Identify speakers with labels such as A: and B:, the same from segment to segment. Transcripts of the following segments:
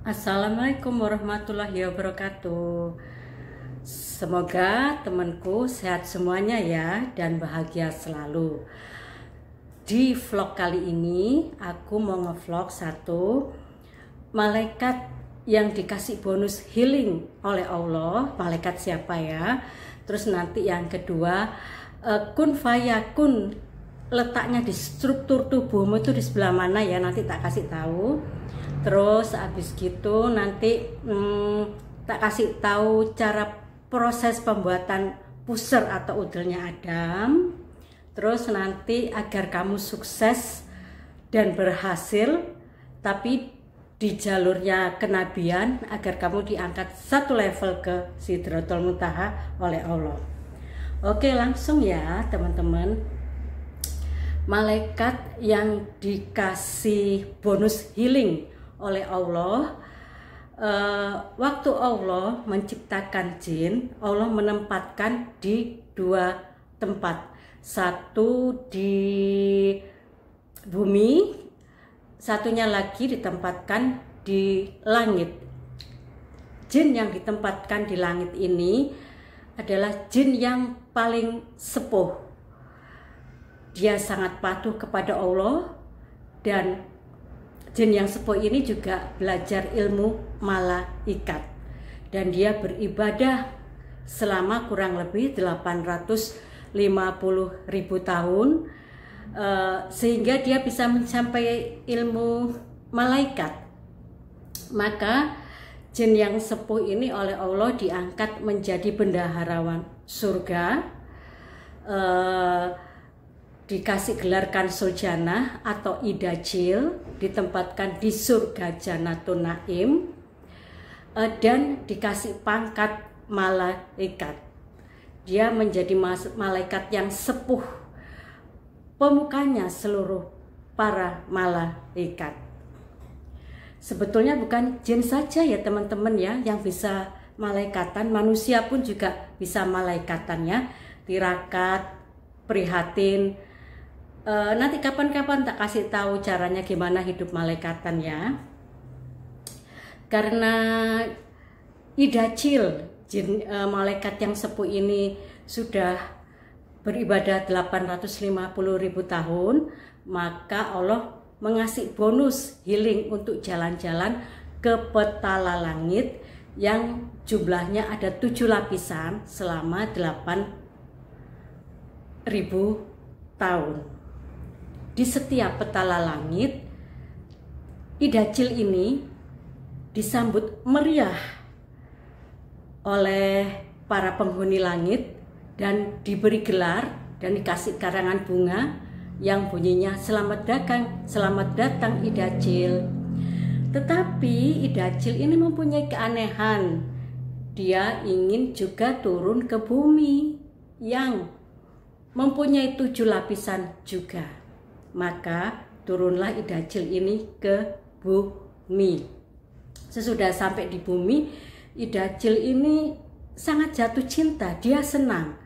A: Assalamualaikum warahmatullahi wabarakatuh. Semoga temanku sehat semuanya ya dan bahagia selalu. Di vlog kali ini aku mau ngevlog satu malaikat yang dikasih bonus healing oleh Allah. Malaikat siapa ya? Terus nanti yang kedua, kun fayakun, letaknya di struktur tubuhmu itu di sebelah mana ya, nanti tak kasih tahu. Terus habis gitu nanti tak kasih tahu cara proses pembuatan puser atau udelnya Adam. Terus nanti agar kamu sukses dan berhasil, tapi di jalurnya kenabian, agar kamu diangkat satu level ke Sidratul Muntaha oleh Allah. Oke, langsung ya teman-teman. Malaikat yang dikasih bonus healing oleh Allah, waktu Allah menciptakan jin, Allah menempatkan di dua tempat, satu di bumi, satunya lagi ditempatkan di langit. Jin yang ditempatkan di langit ini adalah jin yang paling sepuh. Dia sangat patuh kepada Allah, dan jin yang sepuh ini juga belajar ilmu malaikat, dan dia beribadah selama kurang lebih 850.000 tahun, sehingga dia bisa mencapai ilmu malaikat. Maka jin yang sepuh ini oleh Allah diangkat menjadi bendaharawan surga, dikasih gelar Kansul Jannah atau Idajil, ditempatkan di surga Jannatun Naim, dan dikasih pangkat malaikat. Dia menjadi malaikat yang sepuh, pemukanya seluruh para malaikat. Sebetulnya bukan jin saja ya teman-teman ya yang bisa malaikatan, manusia pun juga bisa malaikatannya. Tirakat, prihatin, nanti kapan-kapan tak kasih tahu caranya gimana hidup malaikatan ya. Karena Idajil, jin malaikat yang sepuh ini sudah beribadah 850.000 tahun, maka Allah mengasih bonus healing untuk jalan-jalan ke petala langit yang jumlahnya ada 7 lapisan selama 8.000 tahun. Di setiap petala langit, Idajil ini disambut meriah oleh para penghuni langit dan diberi gelar dan dikasih karangan bunga yang bunyinya selamat datang Idajil. Tetapi Idajil ini mempunyai keanehan. Dia ingin juga turun ke bumi yang mempunyai 7 lapisan juga. Maka turunlah Idajil ini ke bumi. Sesudah sampai di bumi, Idajil ini sangat jatuh cinta. Dia senang.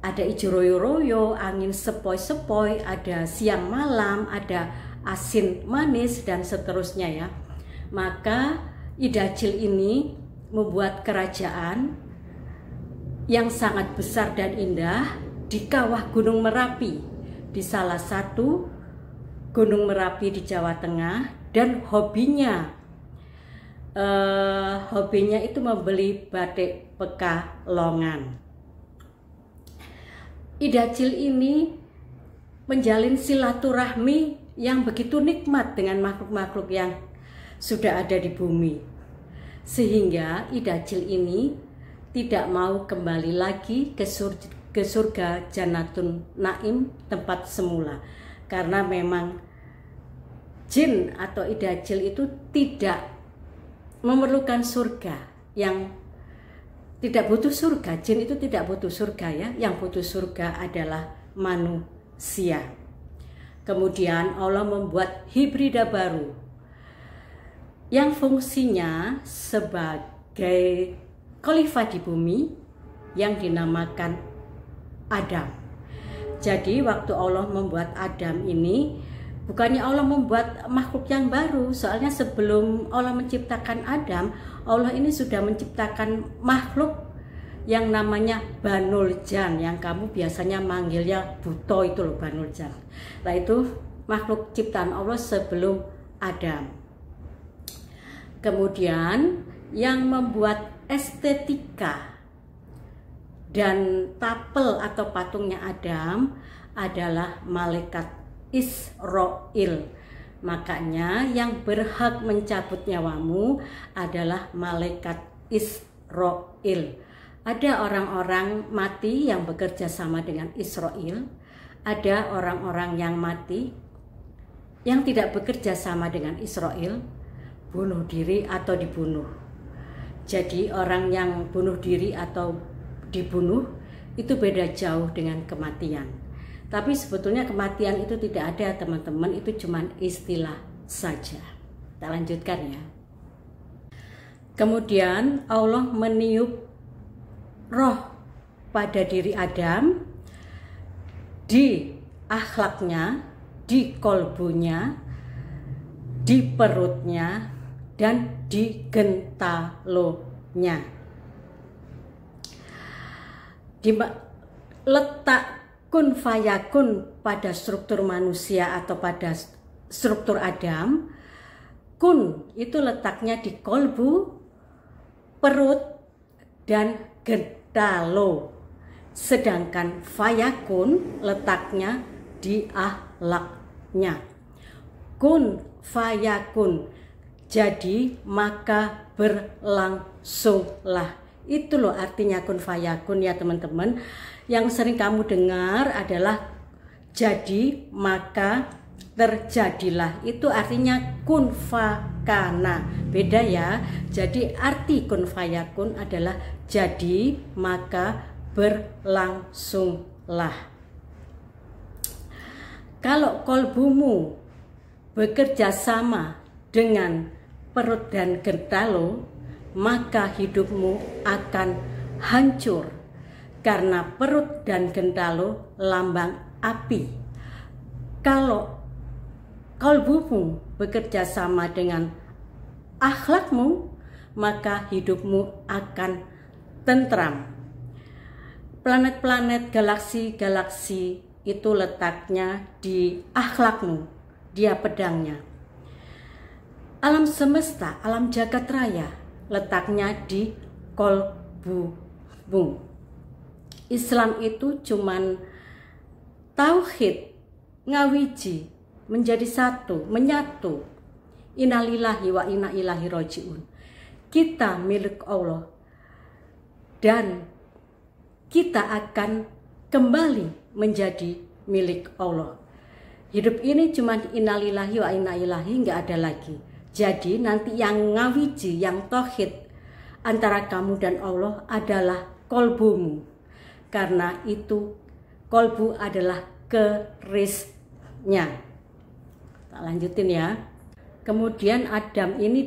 A: Ada ijo royo-royo, angin sepoi-sepoi, ada siang malam, ada asin manis, dan seterusnya ya. Maka Idajil ini membuat kerajaan yang sangat besar dan indah di kawah Gunung Merapi, di salah satu Gunung Merapi di Jawa Tengah, dan hobinya itu membeli batik Pekalongan. Idajil ini menjalin silaturahmi yang begitu nikmat dengan makhluk-makhluk yang sudah ada di bumi, sehingga Idajil ini tidak mau kembali lagi ke surga Jannatun Naim, tempat semula, karena memang jin atau Idajil itu tidak memerlukan surga, yang tidak butuh surga. Jin itu tidak butuh surga ya, yang butuh surga adalah manusia. Kemudian Allah membuat hibrida baru yang fungsinya sebagai khalifah di bumi yang dinamakan Adam. Jadi waktu Allah membuat Adam ini, Bukannya Allah membuat makhluk yang baru, soalnya sebelum Allah menciptakan Adam, Allah ini sudah menciptakan makhluk yang namanya Banul Jan, yang kamu biasanya manggilnya buto itu loh, Banul Jan. Nah itu makhluk ciptaan Allah sebelum Adam. Kemudian yang membuat estetika dan tapel atau patungnya Adam adalah malaikat Israel. Makanya yang berhak mencabut nyawamu adalah malaikat Israel. Ada orang-orang mati yang bekerja sama dengan Israel, ada orang-orang yang mati yang tidak bekerja sama dengan Israel, bunuh diri atau dibunuh. Jadi orang yang bunuh diri atau dibunuh itu beda jauh dengan kematian. Tapi sebetulnya kematian itu tidak ada, teman-teman, itu cuma istilah saja. Kita lanjutkan ya. Kemudian Allah meniup roh pada diri Adam, di akhlaknya, di kolbunya, di perutnya, dan di gentalonya. Letak kun fayakun pada struktur manusia atau pada struktur Adam, kun itu letaknya di kolbu, perut, dan gentalo. Sedangkan fayakun letaknya di akhlaknya. Kun fayakun, jadi maka berlangsunglah. Itu loh artinya kun fayakun ya teman-teman. Yang sering kamu dengar adalah jadi maka terjadilah. Itu artinya kun fakana. Beda ya. Jadi arti kun fayakun adalah jadi maka berlangsunglah. Kalau kolbumu bekerja sama dengan perut dan gentalo, maka hidupmu akan hancur, karena perut dan gentalo lambang api. Kalau kolbumu bekerja sama dengan akhlakmu, maka hidupmu akan tentram. Planet-planet, galaksi-galaksi itu letaknya di akhlakmu, dia pedangnya. Alam semesta, alam jagat raya letaknya di kolbumu. Islam itu cuman tauhid, ngawiji, menjadi satu, menyatu. Innalillahi wa inna ilaihi rajiun. Kita milik Allah dan kita akan kembali menjadi milik Allah. Hidup ini cuma innalillahi wa inna ilaihi, nggak ada lagi. Jadi nanti yang ngawiji, yang tauhid antara kamu dan Allah adalah kolbumu. Karena itu kolbu adalah kerisnya. Tak lanjutin ya. Kemudian Adam ini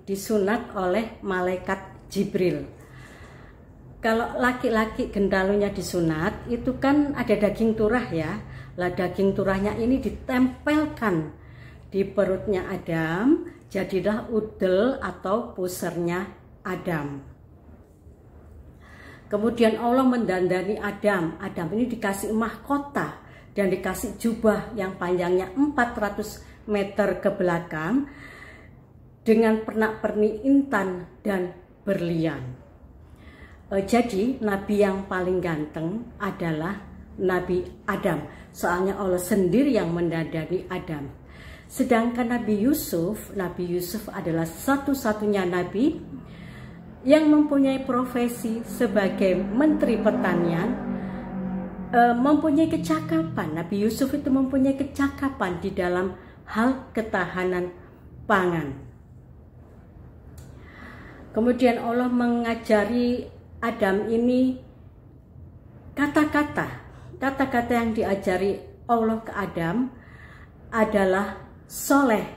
A: disunat oleh malaikat Jibril. Kalau laki-laki gentalonya disunat, itu kan ada daging turah ya. Lah daging turahnya ini ditempelkan di perutnya Adam, jadilah udel atau pusernya Adam. Kemudian Allah mendandani Adam. Adam ini dikasih mahkota dan dikasih jubah yang panjangnya 400 meter ke belakang dengan pernak-pernik intan dan berlian. Jadi Nabi yang paling ganteng adalah Nabi Adam. Soalnya Allah sendiri yang mendandani Adam. Sedangkan Nabi Yusuf adalah satu-satunya Nabi yang mempunyai profesi sebagai Menteri Pertanian, mempunyai kecakapan. Nabi Yusuf itu mempunyai kecakapan di dalam hal ketahanan pangan. Kemudian Allah mengajari Adam ini kata-kata yang diajari Allah ke Adam adalah soleh,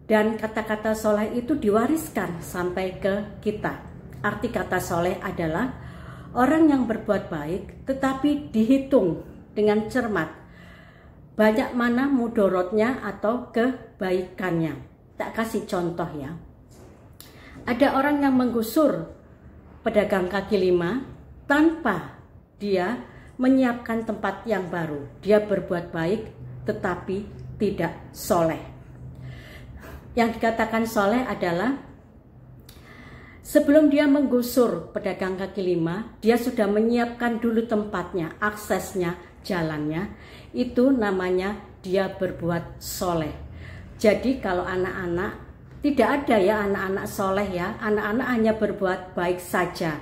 A: dan kata-kata soleh itu diwariskan sampai ke kita. Arti kata soleh adalah orang yang berbuat baik tetapi dihitung dengan cermat. banyak mana mudorotnya atau kebaikannya. Tak kasih contoh ya. Ada orang yang menggusur pedagang kaki lima tanpa dia menyiapkan tempat yang baru. Dia berbuat baik tetapi tidak soleh. Yang dikatakan soleh adalah sebelum dia menggusur pedagang kaki lima, dia sudah menyiapkan dulu tempatnya, aksesnya, jalannya. Itu namanya dia berbuat soleh. Jadi kalau anak-anak, tidak ada ya anak-anak soleh ya. Anak-anak hanya berbuat baik saja.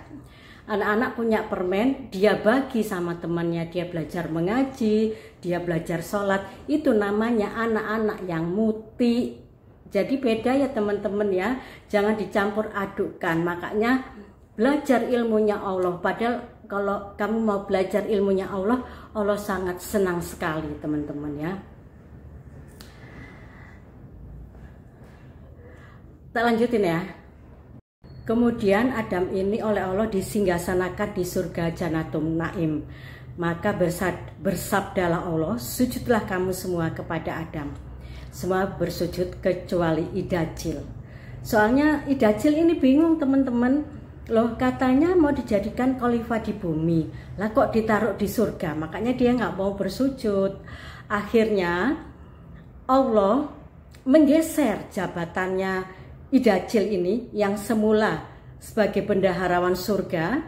A: Anak-anak punya permen, dia bagi sama temannya, dia belajar mengaji, dia belajar sholat. Itu namanya anak-anak yang muti. Jadi beda ya teman-teman ya. Jangan dicampur adukkan. Makanya belajar ilmunya Allah. Padahal kalau kamu mau belajar ilmunya Allah, Allah sangat senang sekali teman-teman ya. Tak lanjutin ya. Kemudian Adam ini oleh Allah disinggasanakan di surga Jannatum Naim. Maka bersabdalah Allah, sujudlah kamu semua kepada Adam. Semua bersujud kecuali Idajil. Soalnya Idajil ini bingung teman-teman. Loh katanya mau dijadikan khalifah di bumi, lah kok ditaruh di surga, makanya dia nggak mau bersujud. Akhirnya Allah menggeser jabatannya Idajil ini yang semula sebagai bendaharawan surga,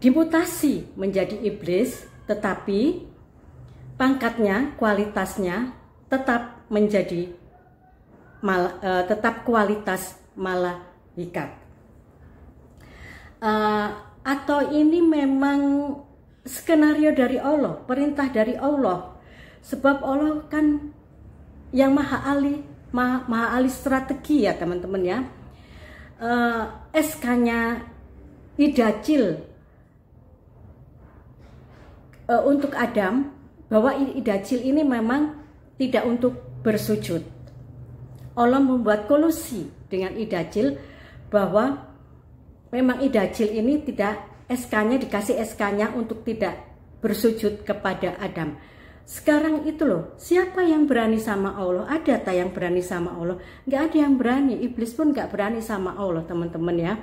A: dimutasi menjadi iblis, tetapi pangkatnya, kualitasnya tetap menjadi tetap kualitas malaikat. Atau ini memang skenario dari Allah, perintah dari Allah. Sebab Allah kan yang maha ahli strategi ya teman-teman ya. SK-nya Idajil untuk Adam, bahwa Idajil ini memang tidak untuk bersujud. Allah membuat kolusi dengan Idajil bahwa memang Idajil ini tidak, SK-nya dikasih SK-nya untuk tidak bersujud kepada Adam. Sekarang itu loh, siapa yang berani sama Allah? Ada tak yang berani sama Allah? Nggak ada yang berani. Iblis pun nggak berani sama Allah teman-teman ya.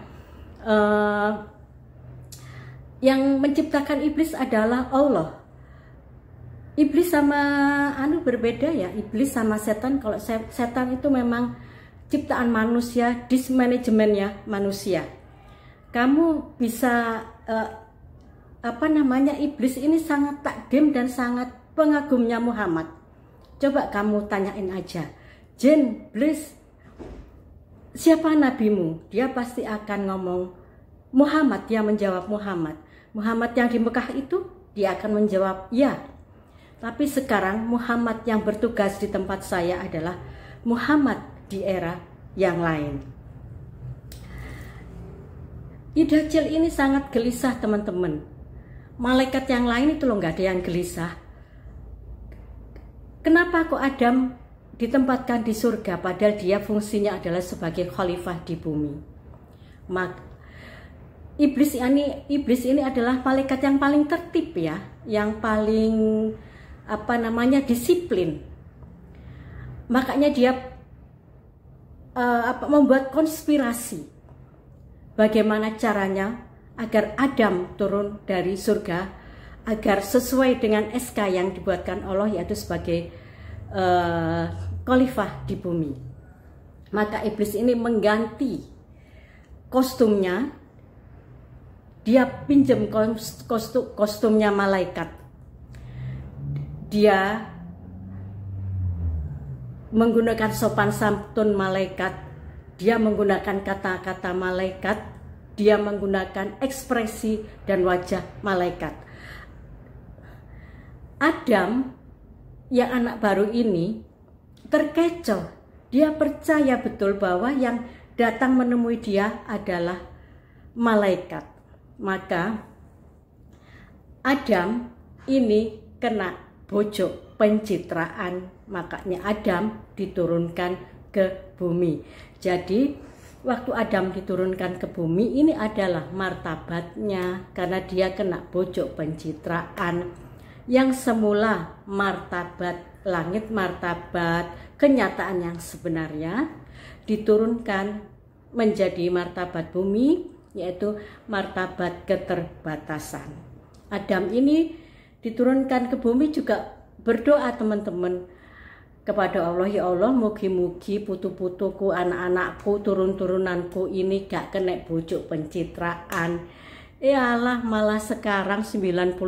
A: Yang menciptakan iblis adalah Allah. Iblis sama berbeda ya. Iblis sama setan. Kalau setan itu memang ciptaan manusia, dismanajemennya manusia. Kamu bisa iblis ini sangat takdim dan sangat pengagumnya Muhammad. Coba kamu tanyain aja, Jin, Iblis, siapa nabimu? Dia pasti akan ngomong Muhammad. Dia menjawab Muhammad. Muhammad yang di Mekah itu, dia akan menjawab ya. Tapi sekarang Muhammad yang bertugas di tempat saya adalah Muhammad di era yang lain. Idajil ini sangat gelisah teman-teman. Malaikat yang lain itu loh nggak ada yang gelisah. Kenapa kok Adam ditempatkan di surga padahal dia fungsinya adalah sebagai khalifah di bumi? Iblis ini adalah malaikat yang paling tertib ya, yang paling disiplin. Makanya dia membuat konspirasi. Bagaimana caranya agar Adam turun dari surga, agar sesuai dengan SK yang dibuatkan Allah, yaitu sebagai khalifah di bumi. Maka iblis ini mengganti kostumnya, dia pinjam kostumnya malaikat. Dia menggunakan sopan santun malaikat. Dia menggunakan kata-kata malaikat, dia menggunakan ekspresi dan wajah malaikat. Adam yang anak baru ini terkecoh. Dia percaya betul bahwa yang datang menemui dia adalah malaikat. Maka Adam ini kena bojok pencitraan. Makanya Adam diturunkan ke bumi. Jadi waktu Adam diturunkan ke bumi ini adalah martabatnya karena dia kena bojok pencitraan. yang semula martabat langit, martabat kenyataan yang sebenarnya, diturunkan menjadi martabat bumi, yaitu martabat keterbatasan. Adam ini diturunkan ke bumi juga berdoa teman-teman kepada Allah, ya Allah, mugi-mugi putu-putuku, anak-anakku, turun-turunanku ini gak kena bujuk pencitraan. Ya Allah, malah sekarang 99%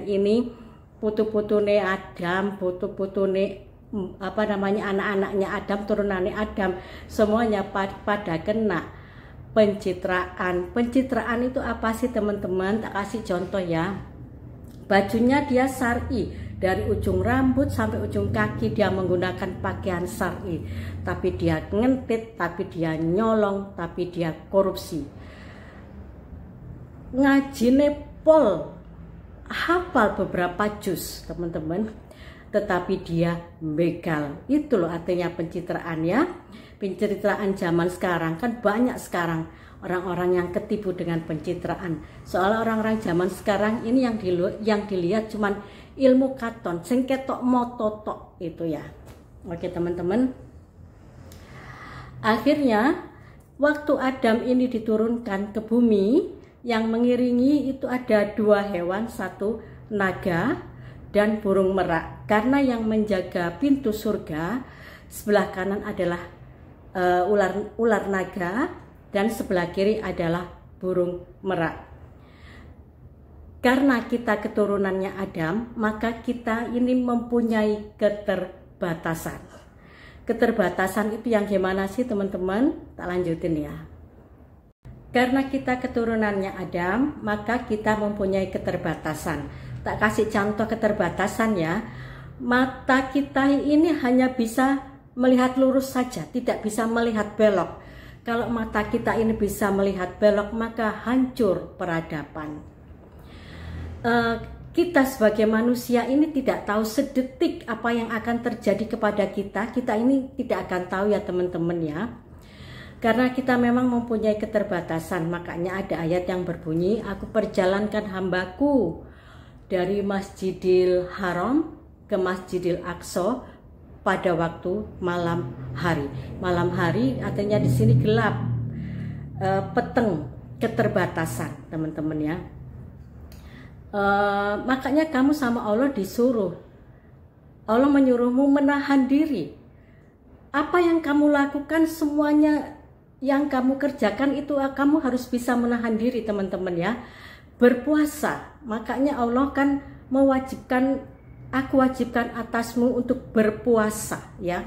A: ini putu-putune Adam, putu-putune anak-anaknya Adam, turunannya Adam, semuanya pada kena pencitraan. Pencitraan itu apa sih teman-teman? Tak kasih contoh ya. Bajunya dia syar'i, dari ujung rambut sampai ujung kaki dia menggunakan pakaian syar'i, tapi dia ngentit, tapi dia nyolong, tapi dia korupsi. Ngajine pol, hafal beberapa juz teman-teman, tetapi dia begal. Itu loh artinya pencitraan ya. Pencitraan zaman sekarang kan banyak sekarang orang-orang yang ketipu dengan pencitraan. Soalnya orang-orang zaman sekarang ini yang dilihat cuman ilmu katon, sing ketok mototok itu ya. Oke teman-teman. Akhirnya waktu Adam ini diturunkan ke bumi, yang mengiringi itu ada dua hewan, satu naga dan burung merak. Karena yang menjaga pintu surga sebelah kanan adalah ular naga dan sebelah kiri adalah burung merak. Karena kita keturunannya Adam, maka kita ini mempunyai keterbatasan. Keterbatasan itu yang gimana sih teman-teman? Tak lanjutin ya. Karena kita keturunannya Adam, maka kita mempunyai keterbatasan. Tak kasih contoh keterbatasan ya. Mata kita ini hanya bisa melihat lurus saja, tidak bisa melihat belok. Kalau mata kita ini bisa melihat belok, maka hancur peradaban. Kita sebagai manusia ini tidak tahu sedetik apa yang akan terjadi kepada kita. Kita ini tidak akan tahu ya teman-teman ya. Karena kita memang mempunyai keterbatasan, makanya ada ayat yang berbunyi, aku perjalankan hambaku dari Masjidil Haram ke Masjidil Aqsa pada waktu malam hari. Malam hari artinya di sini gelap, peteng, keterbatasan teman-teman ya. Makanya kamu sama Allah disuruh, Allah menyuruhmu menahan diri. Apa yang kamu lakukan, semuanya yang kamu kerjakan itu kamu harus bisa menahan diri teman-teman ya. Berpuasa, makanya Allah kan mewajibkan, aku wajibkan atasmu untuk berpuasa ya.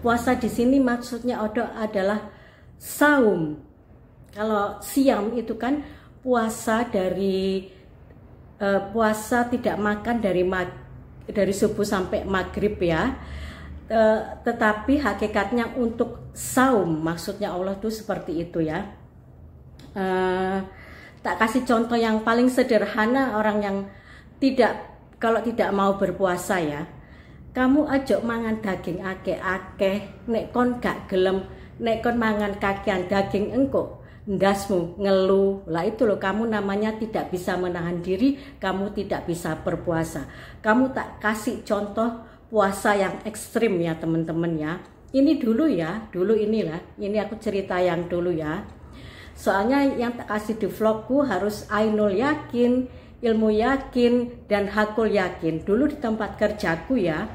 A: Puasa di sini maksudnya adalah saum. Kalau siam itu kan puasa dari puasa tidak makan dari subuh sampai maghrib ya. Tetapi hakikatnya untuk saum, maksudnya Allah tuh seperti itu ya. Tak kasih contoh yang paling sederhana, orang yang kalau tidak mau berpuasa ya, kamu ajak mangan daging akeh-akeh, nek kon gak gelem, nek kon mangan kakean daging engko ndasmu ngeluh. Lah itu loh, kamu namanya tidak bisa menahan diri, kamu tidak bisa berpuasa. Kamu tak kasih contoh puasa yang ekstrim ya teman-teman ya. Ini dulu ya, dulu inilah, ini aku cerita yang dulu ya. Soalnya yang tak kasih di vlogku harus ainul yakin, ilmu yakin, dan hakul yakin. Dulu di tempat kerjaku ya,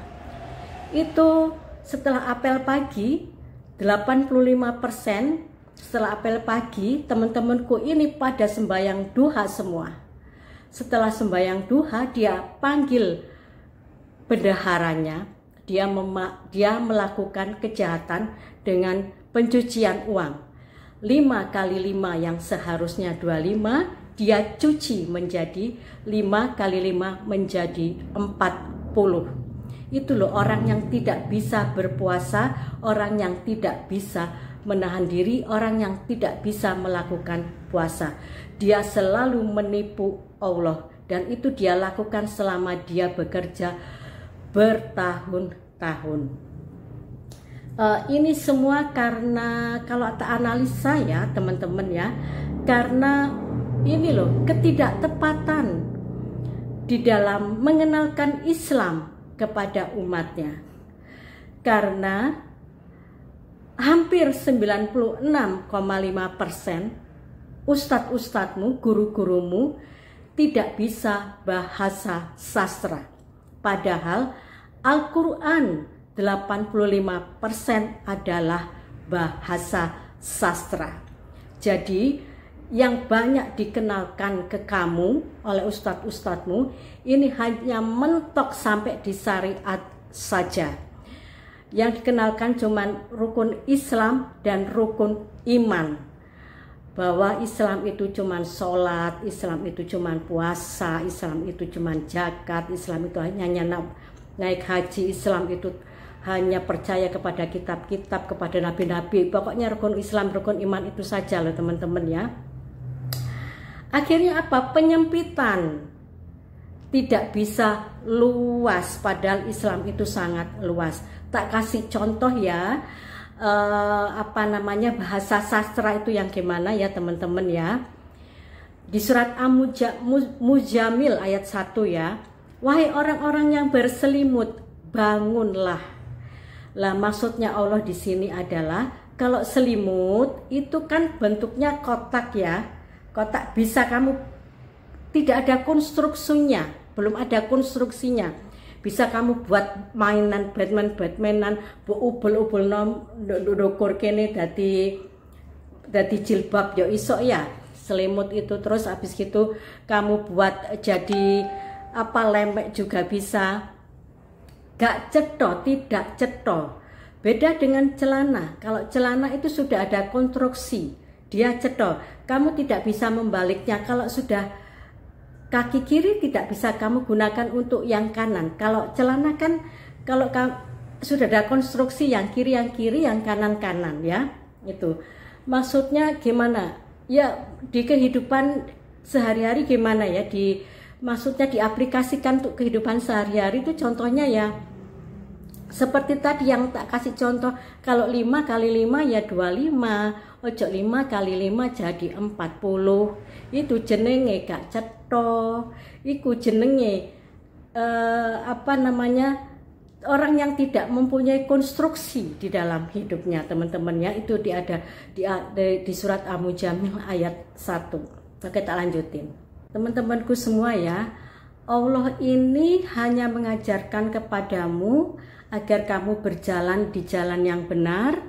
A: itu setelah apel pagi, 85% setelah apel pagi, teman-temanku ini pada sembahyang duha semua. Setelah sembahyang duha, dia panggil bendaharanya, dia melakukan kejahatan dengan pencucian uang. 5 kali 5 yang seharusnya 25, dia cuci menjadi 5 kali 5 menjadi 40. Itu loh orang yang tidak bisa berpuasa, orang yang tidak bisa menahan diri, orang yang tidak bisa melakukan puasa. Dia selalu menipu Allah, dan itu dia lakukan selama dia bekerja bertahun-tahun. Ini semua karena, kalau tak analisa ya teman-teman ya, karena ini loh ketidaktepatan. di dalam mengenalkan Islam kepada umatnya. Karena hampir 96,5% ustadz-ustadzmu, guru-gurumu tidak bisa bahasa sastra. Padahal Al-Quran 85% adalah bahasa sastra. Jadi yang banyak dikenalkan ke kamu oleh ustadz-ustadzmu ini hanya mentok sampai di syariat saja. Yang dikenalkan cuman rukun Islam dan rukun iman. Bahwa Islam itu cuman sholat, Islam itu cuman puasa, Islam itu cuman zakat, Islam itu hanya naik haji, Islam itu hanya percaya kepada kitab-kitab, kepada nabi-nabi. Pokoknya rukun Islam, rukun iman itu saja loh teman-teman ya. Akhirnya apa? Penyempitan. Tidak bisa luas, padahal Islam itu sangat luas. Tak kasih contoh ya, bahasa sastra itu yang gimana ya teman-teman ya. Di surat Al-Muzamil ayat 1 ya. Wahai orang-orang yang berselimut, bangunlah. Lah maksudnya Allah di sini adalah kalau selimut itu kan bentuknya kotak ya. Kotak bisa kamu tidak ada konstruksinya, belum ada konstruksinya. Bisa kamu buat mainan Batman-Batmanan, ubel-ubel ndokur kene dadi jilbab ya iso ya. Selimut itu terus habis gitu kamu buat jadi lemek juga bisa. Gak cetok, tidak cetok. Beda dengan celana. Kalau celana itu sudah ada konstruksi, dia cetok. Kamu tidak bisa membaliknya. Kalau sudah kaki kiri tidak bisa kamu gunakan untuk yang kanan. Kalau celana kan kalau sudah ada konstruksi yang kiri, yang kanan ya. Itu. Maksudnya gimana? Ya di kehidupan sehari-hari gimana ya? Maksudnya diaplikasikan untuk kehidupan sehari-hari itu contohnya ya seperti tadi yang tak kasih contoh, kalau 5 kali 5 ya 25, ojo 5 kali 5 jadi 40. Itu jenenge gak cetok. Iku jenenge orang yang tidak mempunyai konstruksi di dalam hidupnya teman-teman ya. Itu di surat Al-Muzamil ayat 1. Oke, tak lanjutin. Teman-temanku semua ya, Allah ini hanya mengajarkan kepadamu agar kamu berjalan di jalan yang benar,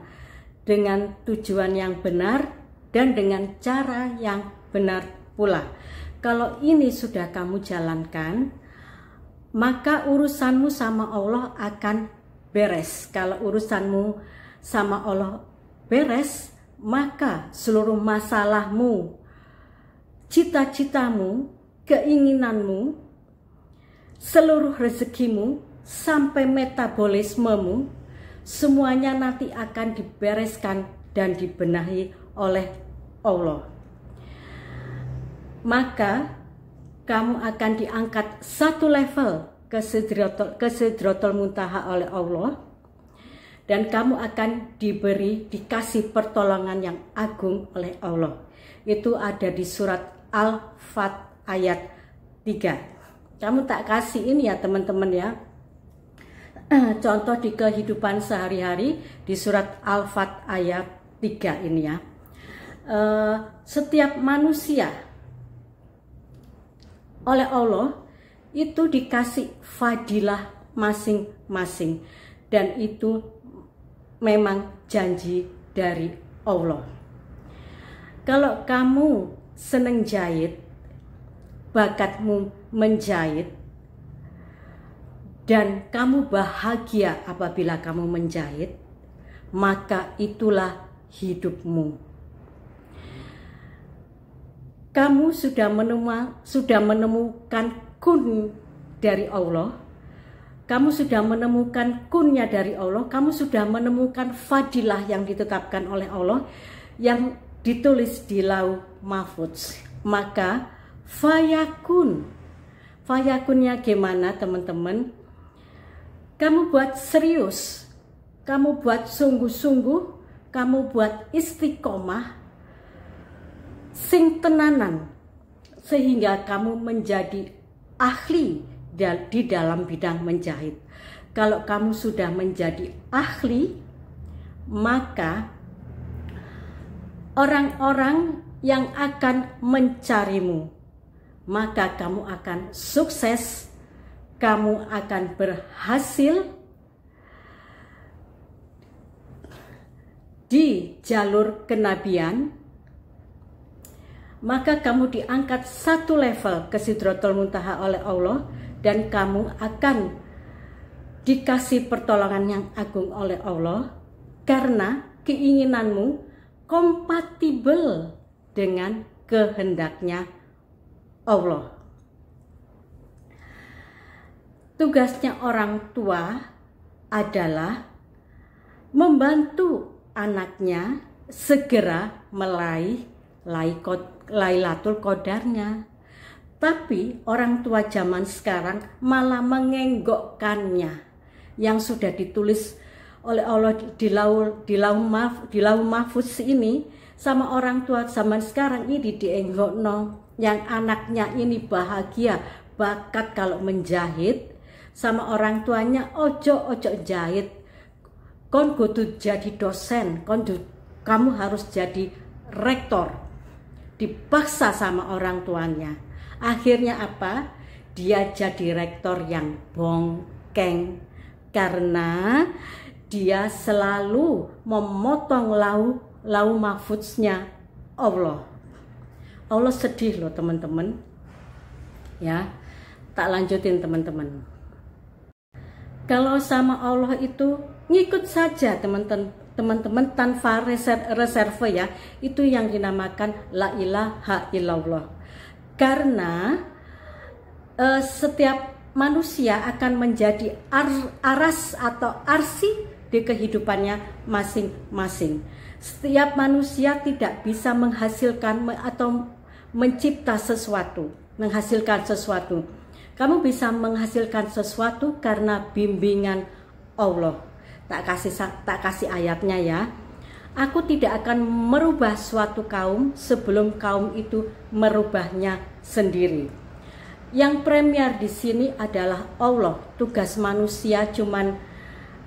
A: dengan tujuan yang benar, dan dengan cara yang benar pula. Kalau ini sudah kamu jalankan, maka urusanmu sama Allah akan beres. Kalau urusanmu sama Allah beres, maka seluruh masalahmu, cita-citamu, keinginanmu, seluruh rezekimu, sampai metabolismemu, semuanya nanti akan dibereskan dan dibenahi oleh Allah. Maka kamu akan diangkat satu level ke Sidratul Muntaha oleh Allah, dan kamu akan dikasih pertolongan yang agung oleh Allah. Itu ada di surat Al-Fat ayat 3. Kamu tak kasih ini ya teman-teman ya, contoh di kehidupan sehari-hari di surat Al-Fat ayat 3 ini ya. Setiap manusia oleh Allah itu dikasih fadilah masing-masing, dan itu memang janji dari Allah. Kalau kamu seneng jahit, bakatmu menjahit, dan kamu bahagia apabila kamu menjahit, maka itulah hidupmu. Kamu sudah menemukan kun dari Allah. Kamu sudah menemukan kunnya dari Allah. Kamu sudah menemukan fadilah yang ditetapkan oleh Allah, yang ditulis di Lauh Mahfudz. Maka fayakun. Fayakunnya gimana teman-teman? Kamu buat serius, kamu buat sungguh-sungguh, kamu buat istiqomah, sing tenanan, sehingga kamu menjadi ahli di dalam bidang menjahit. Kalau kamu sudah menjadi ahli, maka orang-orang yang akan mencarimu, maka kamu akan sukses, kamu akan berhasil di jalur kenabian, maka kamu diangkat satu level ke Sidratul Muntaha oleh Allah, dan kamu akan dikasih pertolongan yang agung oleh Allah karena keinginanmu kompatibel dengan kehendaknya Allah. Tugasnya orang tua adalah membantu anaknya segera meraih Lailatul Qadarnya. Tapi orang tua zaman sekarang malah mengenggokkannya yang sudah ditulis oleh Allah di Lauh Mahfuz ini. Sama orang tua zaman sekarang ini dienggokno, yang anaknya ini bahagia bakat kalau menjahit, sama orang tuanya ojo jahit, kon kudu jadi dosen, kamu harus jadi rektor. Dipaksa sama orang tuanya. Akhirnya apa? Dia jadi rektor yang bongkeng karena dia selalu memotong Lauh Mahfuznya Allah. Allah sedih loh teman-teman. Ya, tak lanjutin teman-teman. Kalau sama Allah itu ngikut saja teman-teman tanpa reserve ya. Itu yang dinamakan la ilaha illallah. Karena setiap manusia akan menjadi aras atau arsi di kehidupannya masing-masing. Setiap manusia tidak bisa menghasilkan atau mencipta sesuatu, menghasilkan sesuatu. Kamu bisa menghasilkan sesuatu karena bimbingan Allah. Tak kasih ayatnya ya. Aku tidak akan merubah suatu kaum sebelum kaum itu merubahnya sendiri. Yang premier di sini adalah Allah. Tugas manusia cuman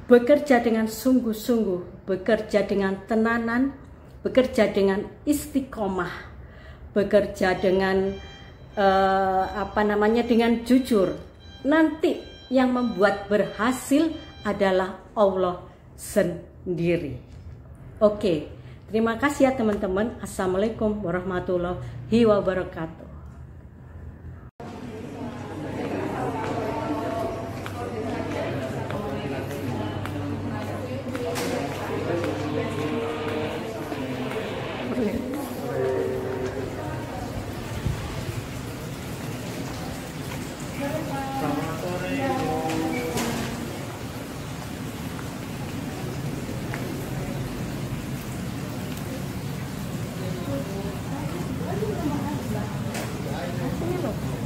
A: bekerja dengan sungguh-sungguh, bekerja dengan tenanan, bekerja dengan istiqomah, bekerja dengan dengan jujur. Nanti yang membuat berhasil adalah Allah sendiri. Oke, terima kasih ya teman-teman. Assalamualaikum warahmatullahi wabarakatuh.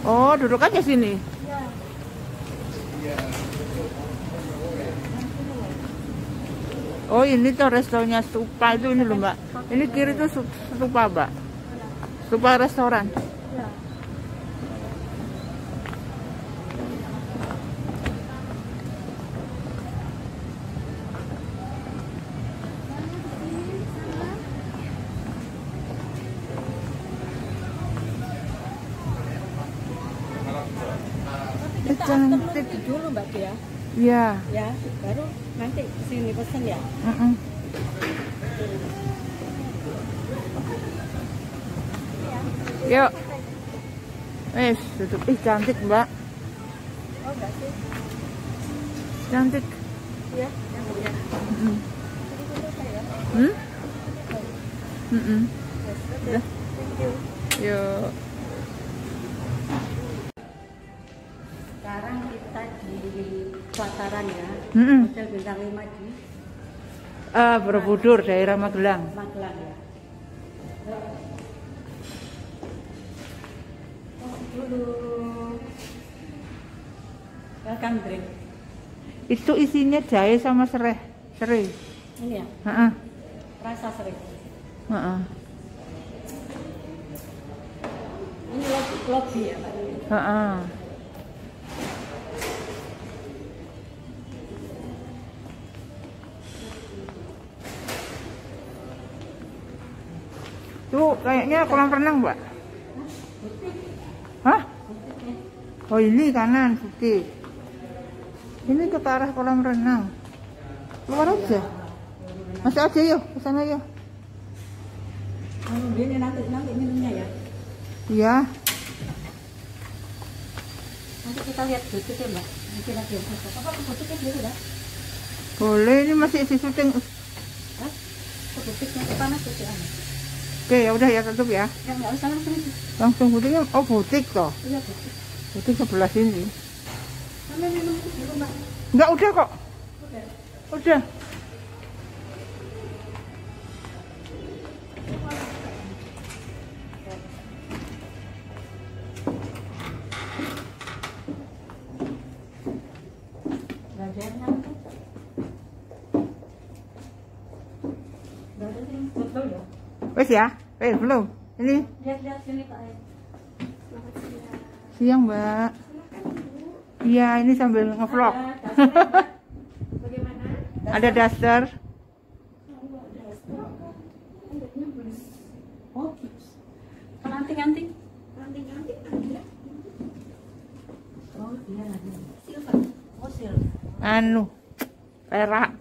B: Oh, duduk aja sini. Oh, ini tuh restorannya Stupa itu ini loh, Mbak. Ini kiri tuh Stupa, Mbak. Stupa restoran.
A: Cantik dulu Mbak ya.
B: Iya.
A: Ya, baru nanti kesini pesen ya.
B: Yuk. Tutup. Ih, cantik Mbak.
A: Oh, enggak sih.
B: Cantik.
A: Iya, yang punya.
B: Udah.
A: Thank you.
B: Yuk.
A: Sekarang kita di Pelataran ya. Hotel Bintang 5 di
B: Borobudur, daerah Magelang.
A: Magelang ya. Dulu. Welcome drink.
B: Itu isinya jahe sama serai.
A: Ini ya. Rasa serai. Ini lobby ya Pak.
B: Tuh kayaknya kolam renang, Mbak. Hah? Oh ini kanan putih. Ini ke arah kolam renang. Keluar aja. Masuk aja yuk, ke sana yuk.
A: Ini nanti minumnya ya.
B: Iya.
A: Nanti kita lihat butiknya Mbak. Nanti lagi yang foto. Apa butiknya dulu ya?
B: Boleh, ini masih di syuting.
A: Hah? Butiknya panas tuh anu.
B: Oke, ya udah ya tutup ya.
A: Ya nggak usah langsung itu.
B: Langsung butiknya. Oh butik toh.
A: Iya butik.
B: Butik sebelah sini.
A: Sampai minum dulu Mbak.
B: Enggak, udah kok.
A: Udah.
B: Udah. Wes ya? Belum. Ini
A: Lihat sini Pak.
B: siang, Mbak. Iya, ini sambil ngevlog.
A: Bagaimana?
B: Ada daster.
A: Oh, anting-anting. Oh, iya. Silver. Oh, silver.
B: Anu, perak.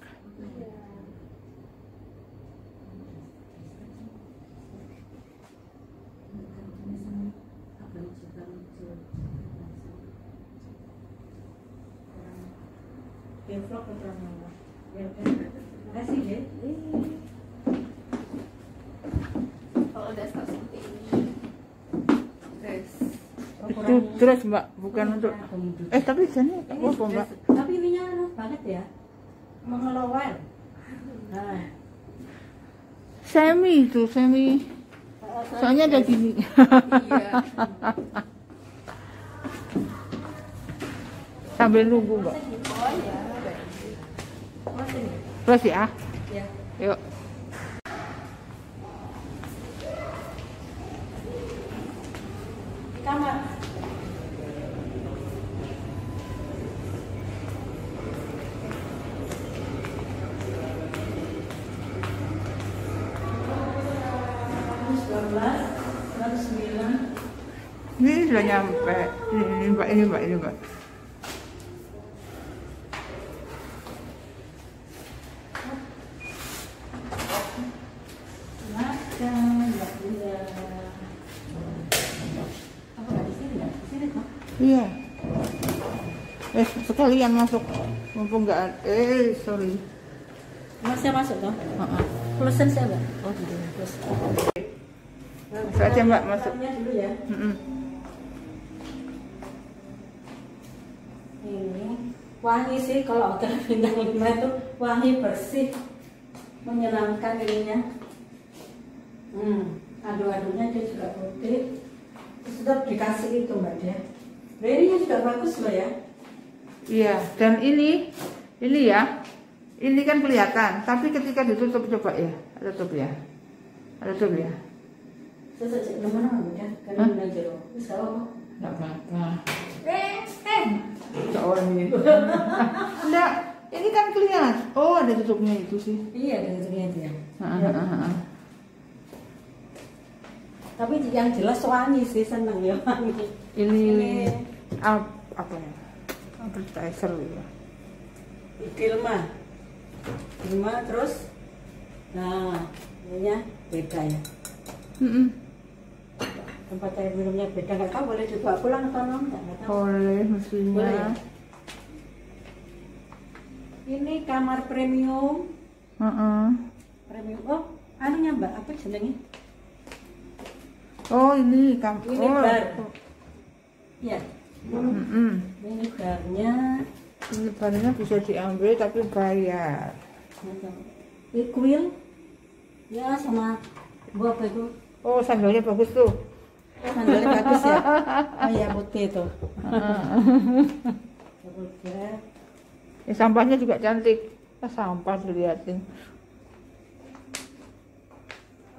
A: Vlog pertama. Ya, kasih ya. Kalau daster seperti ini.
B: Itu terus Mbak, bukan untuk. Tapi sini apa Mbak?
A: Tapi ininya anu banget ya. Mengelower. Nah,
B: Semi. Soalnya ada gini.
A: iya.
B: Sambil nunggu Mbak.
A: Oh iya.
B: Terus ya.
A: Ya.
B: Yuk.
A: Kamar.
B: Ini sudah nyampe. Ini Mbak. Iya. Sekalian masuk. Mumpung nggak ada. Sorry.
A: Masih masuk toh? Pesan saya Mbak. Oh, gitu. Terus.
B: Masuk aja Mbak, masuk.
A: Dulu ya. Ini wangi sih kalau hotel bintang 5 itu wangi bersih, menyenangkan ininya. Adu-adunya dia juga putih. Terus tetap dikasih itu Mbak dia. Ininya juga bagus loh ya.
B: Iya, dan ini ya. Ini kan kelihatan, tapi ketika ditutup coba ya. Tutup ya.
A: Terus gimana udah kan aja loh. Wis apa?
B: Enggak apa-apa. Seorang ini. Enggak, ini kan kelihatan. Oh, ada tutupnya itu sih.
A: Iya, ada tutupnya dia. Tapi yang jelas wangi sih, seneng ya wangi.
B: Ini apa ya? Appetizer ya. Dilma terus. Nah, ininya beda ya. Tempat air minumnya beda, nggak tahu boleh dibawa pulang atau enggak tahu. Boleh mestinya.
A: Boleh, ya? Ini kamar premium. Premium. Oh, anunya Mbak, apa jenengnya?
B: Oh, ini
A: Ini bar. Iya. Ini barnya.
B: Ini barnya bisa diambil tapi bayar.
A: Equil. Ya, sama buah apa itu?
B: Oh, sandalnya bagus tuh.
A: Sandalnya bagus ya. Oh iya, putih tuh.
B: Sampahnya juga cantik. Sampah dilihatin.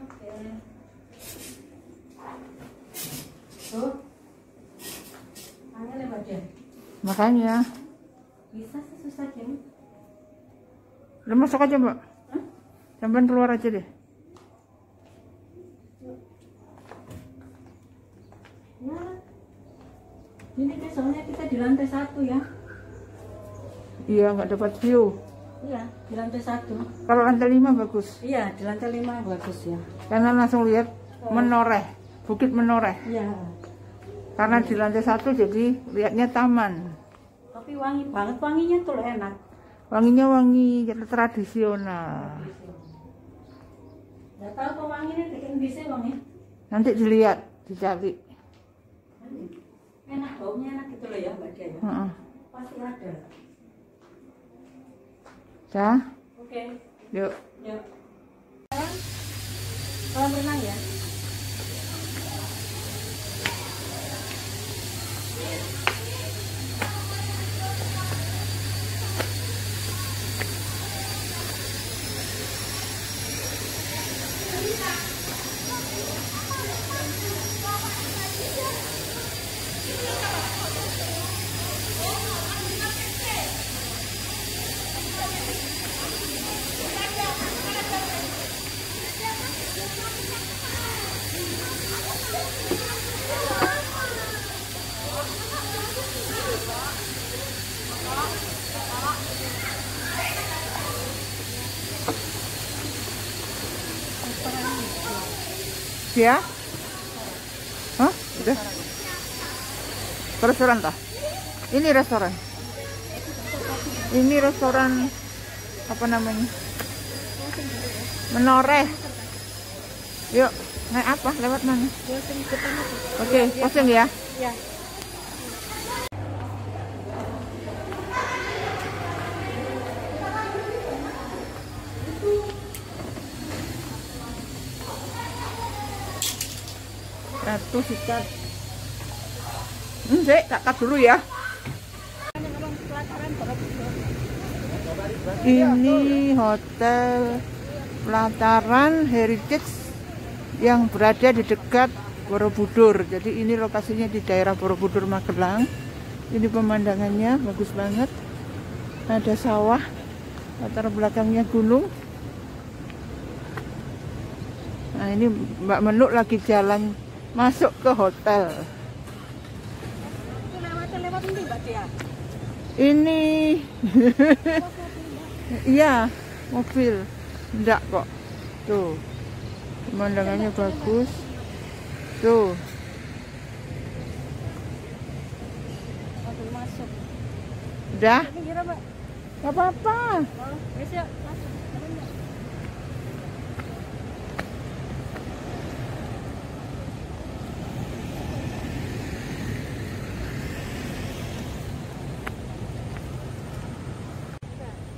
A: Oke. Tuh. Angin lewat dia.
B: Makanya.
A: Bisa sih susah gini.
B: Udah masuk aja Mbak. Sampai keluar aja deh.
A: Ya. Ini soalnya kita di lantai 1 ya.
B: Iya, nggak dapat view.
A: Iya, di lantai 1.
B: Kalau lantai 5 bagus.
A: Iya, di lantai 5 bagus ya.
B: Karena langsung lihat menoreh, Bukit Menoreh.
A: Iya.
B: Karena di lantai 1 jadi lihatnya taman.
A: Tapi wangi banget, wanginya tuh enak.
B: Wanginya wangi tradisional.
A: Nggak tahu kok wanginya bikin bisa wangi.
B: Nanti dilihat, dicari.
A: Enak, baunya enak gitu loh ya Mbak Dia ya. Pasti ada.
B: Dah.
A: Oke.
B: Yuk.
A: Yuk. Sekarang kolam renang ya.
B: Ya? Hah? Udah? Ke restoran tah? Ini restoran. Ini restoran apa namanya? Menoreh. Yuk, naik apa? Lewat mana? Oke, posting ya.
A: Ya.
B: Satu sikat. Dek, tak cut dulu ya. Ini hotel Pelataran Heritage yang berada di dekat Borobudur. Jadi ini lokasinya di daerah Borobudur, Magelang. Ini pemandangannya bagus banget. Ada sawah, latar belakangnya gunung. Nah ini Mbak Menuk lagi jalan masuk ke hotel.
A: Lewat ini Mbak Dia.
B: Ini iya mobil, enggak kok. Tuh pemandangannya bagus. Tuh
A: Masuk.
B: udah,
A: Kira Mbak.
B: nggak apa-apa.
A: Wes yuk, masuk.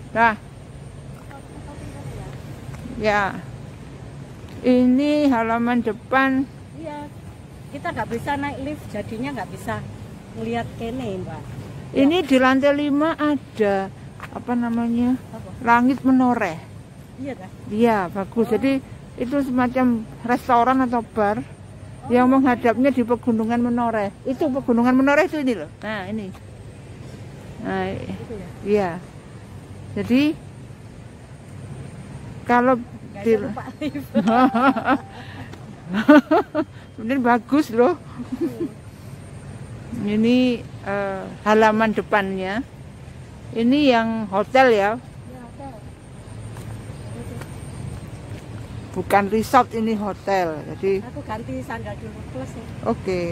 B: Nah, ya, ini halaman depan.
A: Iya, kita nggak bisa naik lift, jadinya nggak bisa melihat kene, Mbak.
B: Ini di lantai 5 ada apa namanya?
A: Apa?
B: Langit Menoreh.
A: Iya dah.
B: Iya, bagus. Jadi itu semacam restoran atau bar yang menghadapnya di Pegunungan Menoreh. Itu Pegunungan Menoreh itu ini loh. Nah, ini. Nah,
A: Itu ya.
B: iya. Jadi kalau
A: Nggak
B: di
A: ada lupa lift.
B: ini bagus loh. Ini halaman depannya. Ini yang hotel ya.
A: Ya, hotel.
B: Bukan resort, ini hotel. Jadi
A: Aku ganti sandal dulu plus ya.
B: oke.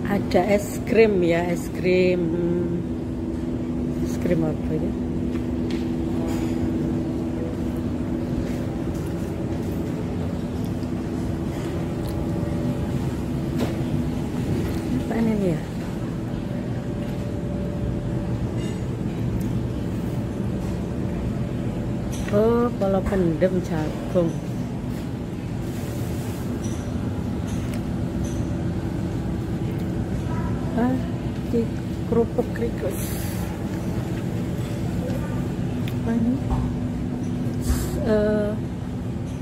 A: Ada es krim ya, es krim. Es krim apa ya? Apa ini ya? Oh, kalau pendem jagung. Ah, di kerupuk krikus. Apa ini?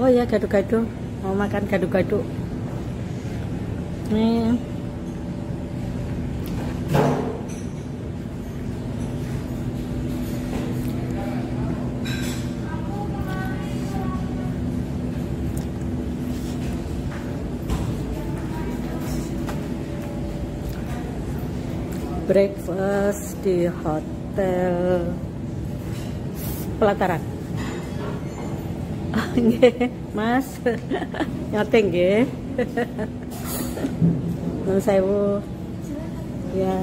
A: Oh ya, gado-gado. Mau makan gado-gado. Nih. breakfast di Hotel Pelataran. Nggih, Mas. Nyote nggih. Nuwun sewu. Ya.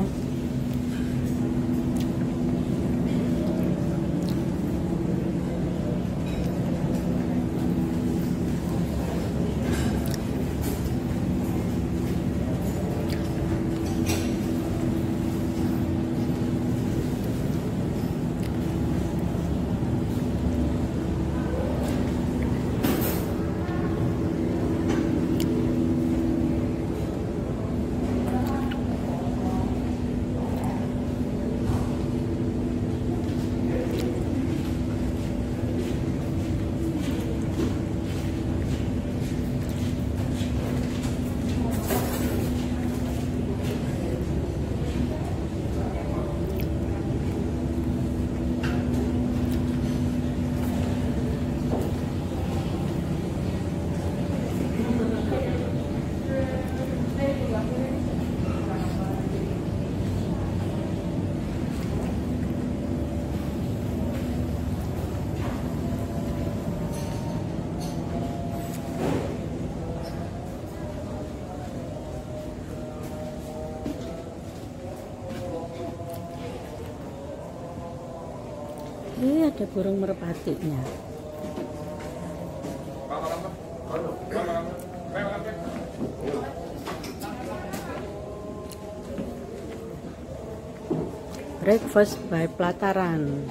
A: Ada burung merpatinya. Breakfast by Pelataran.